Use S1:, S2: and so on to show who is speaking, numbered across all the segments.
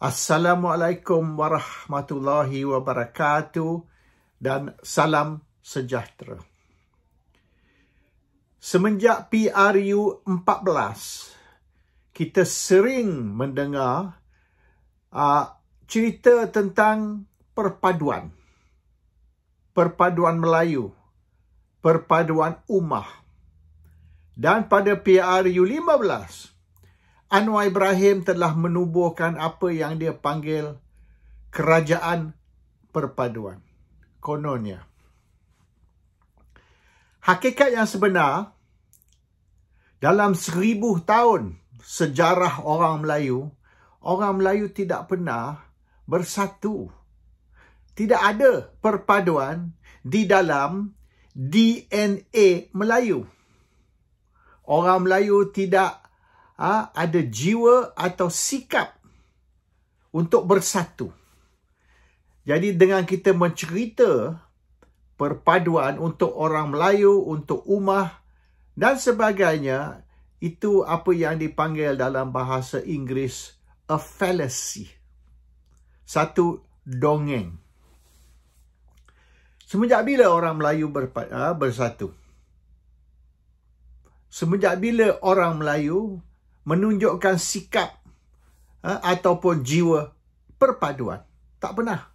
S1: Assalamualaikum warahmatullahi wabarakatuh dan salam sejahtera. Semenjak PRU 14, kita sering mendengar cerita tentang perpaduan. Perpaduan Melayu, perpaduan ummah. Dan pada PRU 15, Anwar Ibrahim telah menubuhkan apa yang dia panggil kerajaan perpaduan. Kononnya. Hakikat yang sebenar, dalam 1000 tahun sejarah orang Melayu tidak pernah bersatu. Tidak ada perpaduan di dalam DNA Melayu. Orang Melayu tidak ada jiwa atau sikap untuk bersatu. Jadi dengan kita mencerita perpaduan untuk orang Melayu, untuk ummah dan sebagainya, itu apa yang dipanggil dalam bahasa Inggeris a fallacy. Satu dongeng. Semenjak bila orang Melayu bersatu? Semenjak bila orang Melayu menunjukkan sikap ataupun jiwa perpaduan? Tak pernah.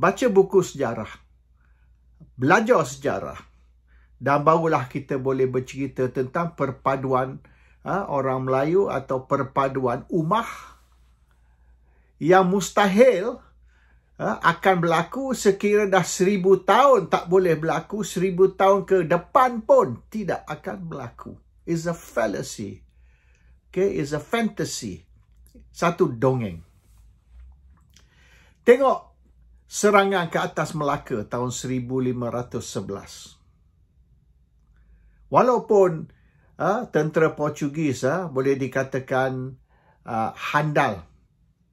S1: Baca buku sejarah, belajar sejarah, dan barulah kita boleh bercerita tentang perpaduan orang Melayu atau perpaduan ummah yang mustahil akan berlaku sekira dah 1000 tahun. Tak boleh berlaku 1000 tahun ke depan pun tidak akan berlaku. It's a fallacy. Okay, is a fantasy. Satu dongeng. Tengok serangan ke atas Melaka tahun 1511. Walaupun tentera Portugis boleh dikatakan handal.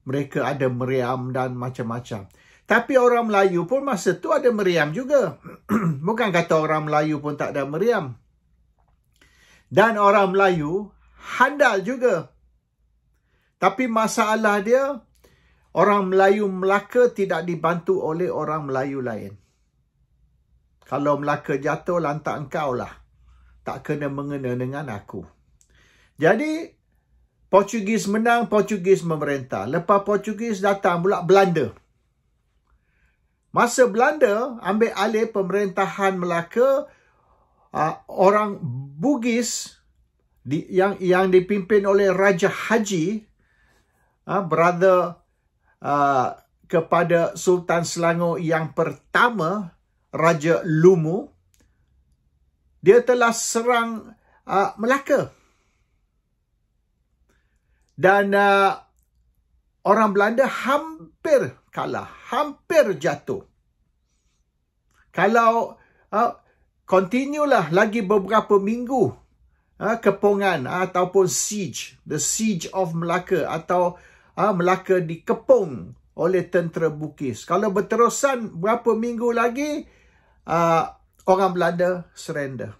S1: Mereka ada meriam dan macam-macam. Tapi orang Melayu pun masa tu ada meriam juga. Bukan kata orang Melayu pun tak ada meriam. Dan orang Melayu handal juga. Tapi masalah dia, orang Melayu Melaka tidak dibantu oleh orang Melayu lain. Kalau Melaka jatuh, lantak engkau lah. Tak kena mengena dengan aku. Jadi, Portugis menang, Portugis memerintah. Lepas Portugis datang pula Belanda. Masa Belanda ambil alih pemerintahan Melaka, orang Bugis yang dipimpin oleh Raja Haji, brother kepada Sultan Selangor yang pertama, Raja Lumu, dia telah serang Melaka. Dan orang Belanda hampir kalah, hampir jatuh. Kalau continue lah lagi beberapa minggu, kepungan ataupun siege, the siege of Melaka, atau Melaka dikepung oleh tentera Bugis. Kalau berterusan berapa minggu lagi, orang Belanda surrender.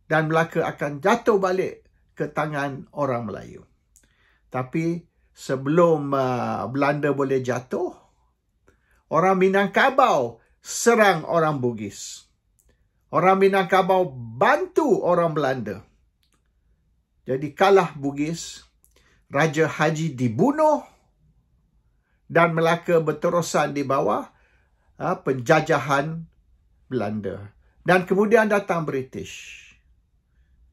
S1: Dan Melaka akan jatuh balik ke tangan orang Melayu. Tapi sebelum Belanda boleh jatuh, orang Minangkabau serang orang Bugis. Orang Minangkabau bantu orang Belanda. Jadi kalah Bugis, Raja Haji dibunuh, dan Melaka berterusan di bawah penjajahan Belanda. Dan kemudian datang British.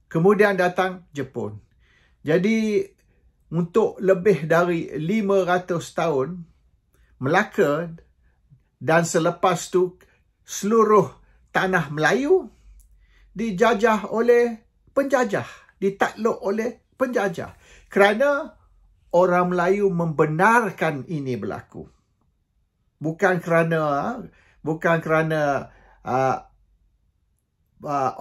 S1: Kemudian datang Jepun. Jadi untuk lebih dari 500 tahun, Melaka dan selepas tu seluruh tanah Melayu dijajah oleh penjajah, ditakluk oleh penjajah. Kerana orang Melayu membenarkan ini berlaku. Bukan kerana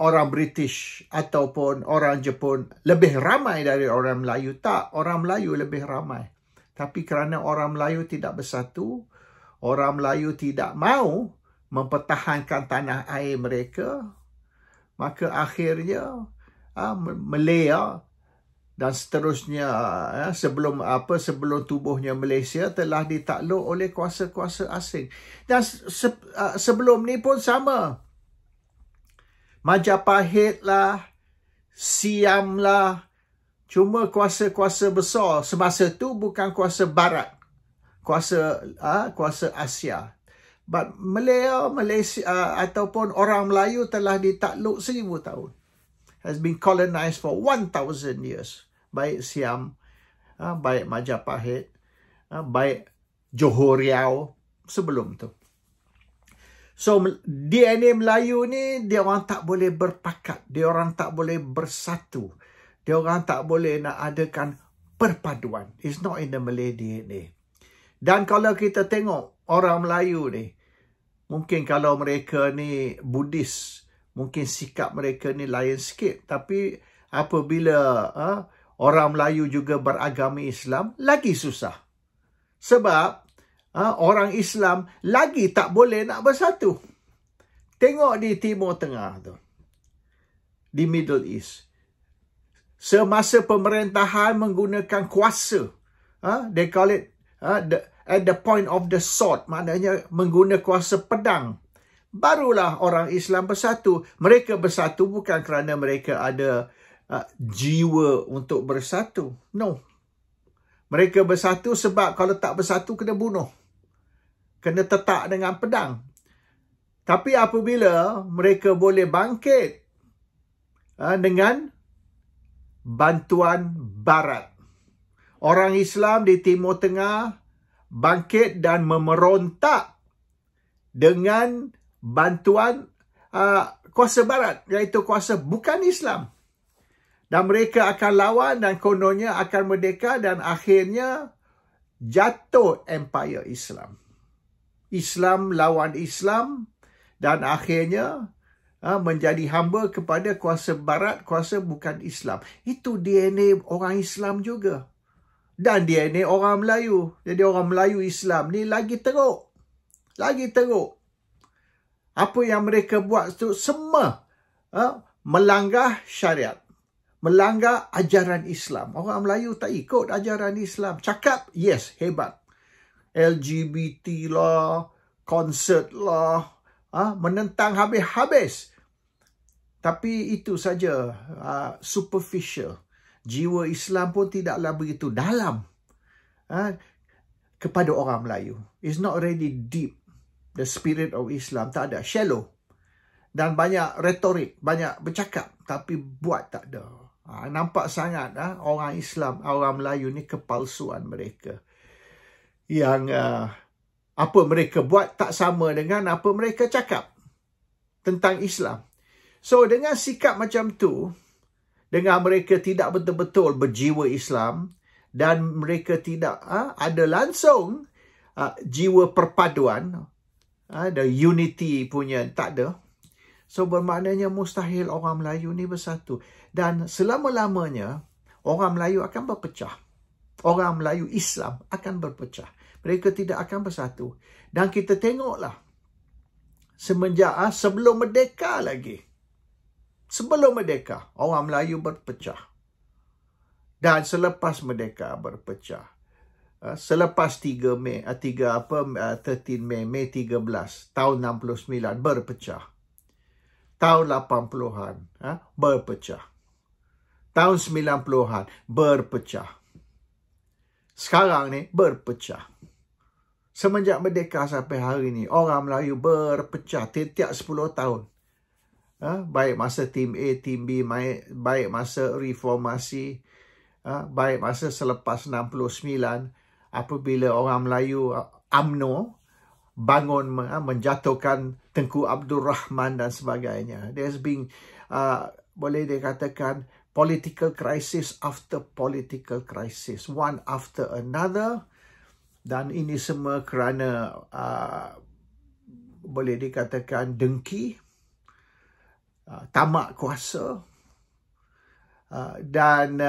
S1: orang British ataupun orang Jepun lebih ramai dari orang Melayu. Tak, orang Melayu lebih ramai. Tapi kerana orang Melayu tidak bersatu, orang Melayu tidak mahu mempertahankan tanah air mereka, maka akhirnya Malaya dan seterusnya, sebelum tubuhnya Malaysia telah ditakluk oleh kuasa-kuasa asing. Dan sebelum ni pun sama. Majapahit lah, Siam lah, cuma kuasa-kuasa besar semasa tu bukan kuasa barat, kuasa Asia. But Malaysia ataupun orang Melayu telah ditakluk 1000 tahun. Has been colonized for 1000 years. Baik Siam, baik Majapahit, baik Johor Riau sebelum tu. So DNA Melayu ni dia orang tak boleh berpakat, dia orang tak boleh bersatu. Dia orang tak boleh nak adakan perpaduan. It's not in the Malay DNA. Dan kalau kita tengok orang Melayu ni, mungkin kalau mereka ni Buddhis, mungkin sikap mereka ni lain sikit. Tapi apabila orang Melayu juga beragama Islam, lagi susah. Sebab orang Islam lagi tak boleh nak bersatu. Tengok di Timur Tengah tu, di Middle East. Semasa pemerintahan menggunakan kuasa, they call it at the point of the sword, maknanya menggunakan kuasa pedang, barulah orang Islam bersatu. Mereka bersatu bukan kerana mereka ada jiwa untuk bersatu. No. Mereka bersatu sebab kalau tak bersatu kena bunuh, kena tetak dengan pedang. Tapi apabila mereka boleh bangkit dengan bantuan Barat, orang Islam di Timur Tengah bangkit dan memerontak dengan bantuan kuasa Barat, iaitu kuasa bukan Islam. Dan mereka akan lawan dan kononnya akan merdeka dan akhirnya jatuh empire Islam. Islam lawan Islam dan akhirnya menjadi hamba kepada kuasa Barat, kuasa bukan Islam. Itu DNA orang Islam juga. Dan DNA orang Melayu. Jadi orang Melayu Islam ni lagi teruk. Lagi teruk. Apa yang mereka buat tu semua melanggar syariat. Melanggar ajaran Islam. Orang Melayu tak ikut ajaran Islam. Cakap, yes, hebat. LGBT lah, konsert lah, menentang habis-habis. Tapi itu saja superficial. Jiwa Islam pun tidaklah begitu dalam kepada orang Melayu. It's not really deep. The spirit of Islam tak ada, shallow. Dan banyak retorik, banyak bercakap, tapi buat tak ada. Nampak sangat orang Islam, orang Melayu ni kepalsuan mereka. Yang apa mereka buat tak sama dengan apa mereka cakap tentang Islam. So dengan sikap macam tu, dengan mereka tidak betul-betul berjiwa Islam dan mereka tidak ada langsung jiwa perpaduan, the unity punya tak ada. So bermaknanya mustahil orang Melayu ni bersatu. Dan selama-lamanya orang Melayu akan berpecah. Orang Melayu Islam akan berpecah. Mereka tidak akan bersatu. Dan kita tengoklah semenjak sebelum merdeka lagi. Sebelum merdeka orang Melayu berpecah. Dan selepas merdeka berpecah. Selepas 13 Mei 13 tahun 69 berpecah. Tahun 80-an berpecah. Tahun 90-an berpecah. Sekarang ni berpecah. Semenjak merdeka sampai hari ni orang Melayu berpecah tiap-tiap 10 tahun. Baik masa tim A, tim B, baik masa reformasi, baik masa selepas 69, apabila orang Melayu UMNO bangun menjatuhkan Tengku Abdul Rahman dan sebagainya. There's been boleh dikatakan political crisis after political crisis, one after another. Dan ini semua kerana boleh dikatakan dengki, tamak kuasa dan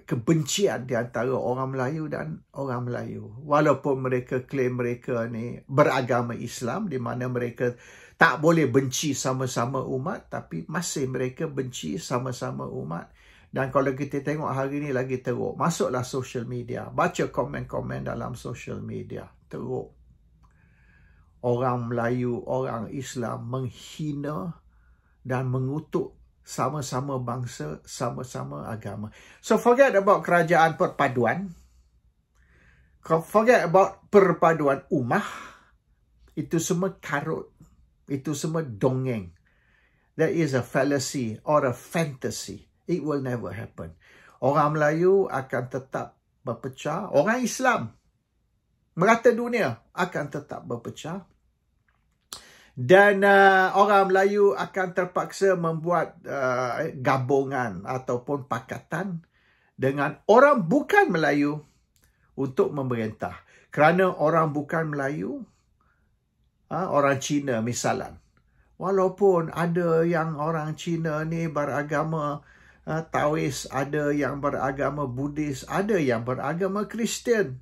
S1: kebencian di antara orang Melayu dan orang Melayu. Walaupun mereka claim mereka ni beragama Islam, di mana mereka tak boleh benci sama-sama umat, tapi masih mereka benci sama-sama umat. Dan kalau kita tengok hari ni lagi teruk. Masuklah social media. Baca komen-komen dalam social media. Teruk. Orang Melayu, orang Islam menghina dan mengutuk sama-sama bangsa, sama-sama agama. So forget about kerajaan perpaduan. Forget about perpaduan ummah. Itu semua karut. Itu semua dongeng. There is a fallacy or a fantasy. It will never happen. Orang Melayu akan tetap berpecah. Orang Islam merata dunia akan tetap berpecah. Dan orang Melayu akan terpaksa membuat gabungan ataupun pakatan dengan orang bukan Melayu untuk memerintah. Kerana orang bukan Melayu, orang Cina misalan, walaupun ada yang orang Cina ni beragama Taois, ada yang beragama Buddhis, ada yang beragama Kristian,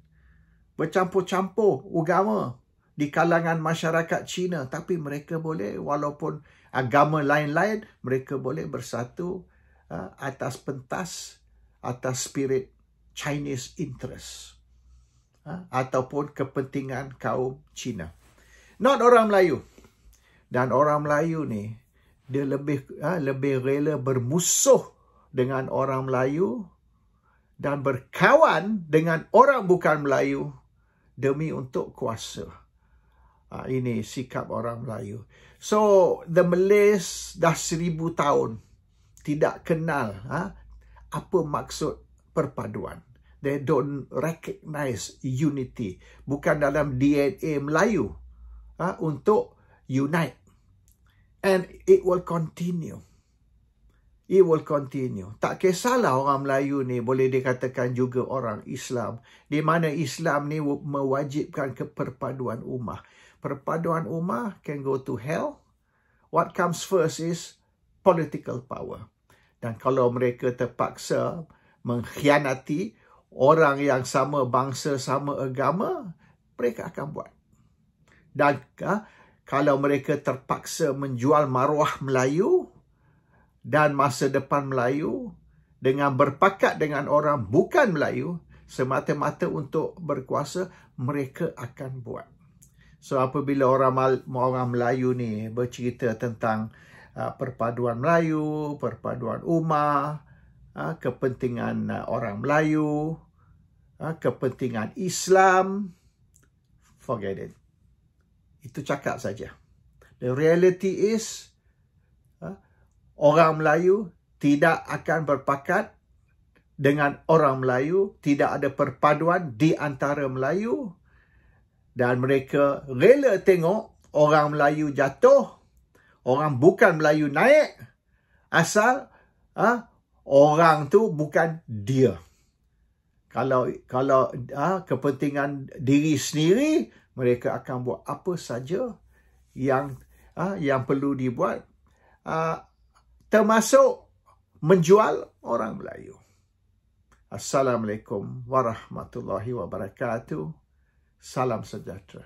S1: bercampur-campur agama di kalangan masyarakat Cina, tapi mereka boleh, walaupun agama lain-lain, mereka boleh bersatu atas pentas, atas spirit Chinese interest ataupun kepentingan kaum Cina. Not orang Melayu. Dan orang Melayu ni, dia lebih rela bermusuh dengan orang Melayu dan berkawan dengan orang bukan Melayu demi untuk kuasa. Ini sikap orang Melayu. So, the Malays dah 1000 tahun tidak kenal apa maksud perpaduan. They don't recognize unity. Bukan dalam DNA Melayu untuk unite. And it will continue. It will continue. Tak kisahlah orang Melayu ni boleh dikatakan juga orang Islam. Di mana Islam ni mewajibkan keperpaduan ummah. Perpaduan ummah can go to hell. What comes first is political power. Dan kalau mereka terpaksa mengkhianati orang yang sama bangsa, sama agama, mereka akan buat. Dan kalau mereka terpaksa menjual maruah Melayu dan masa depan Melayu dengan berpakat dengan orang bukan Melayu semata-mata untuk berkuasa, mereka akan buat. So apabila orang Melayu ni bercerita tentang perpaduan Melayu, perpaduan ummah, kepentingan orang Melayu, kepentingan Islam, forget it. Itu cakap saja. The reality is, orang Melayu tidak akan berpakat dengan orang Melayu, tidak ada perpaduan di antara Melayu, dan mereka rela tengok orang Melayu jatuh, orang bukan Melayu naik, asal orang tu bukan dia. Kalau kepentingan diri sendiri, mereka akan buat apa saja yang perlu dibuat, termasuk menjual orang Melayu. Assalamualaikum warahmatullahi wabarakatuh. Salam sejahtera.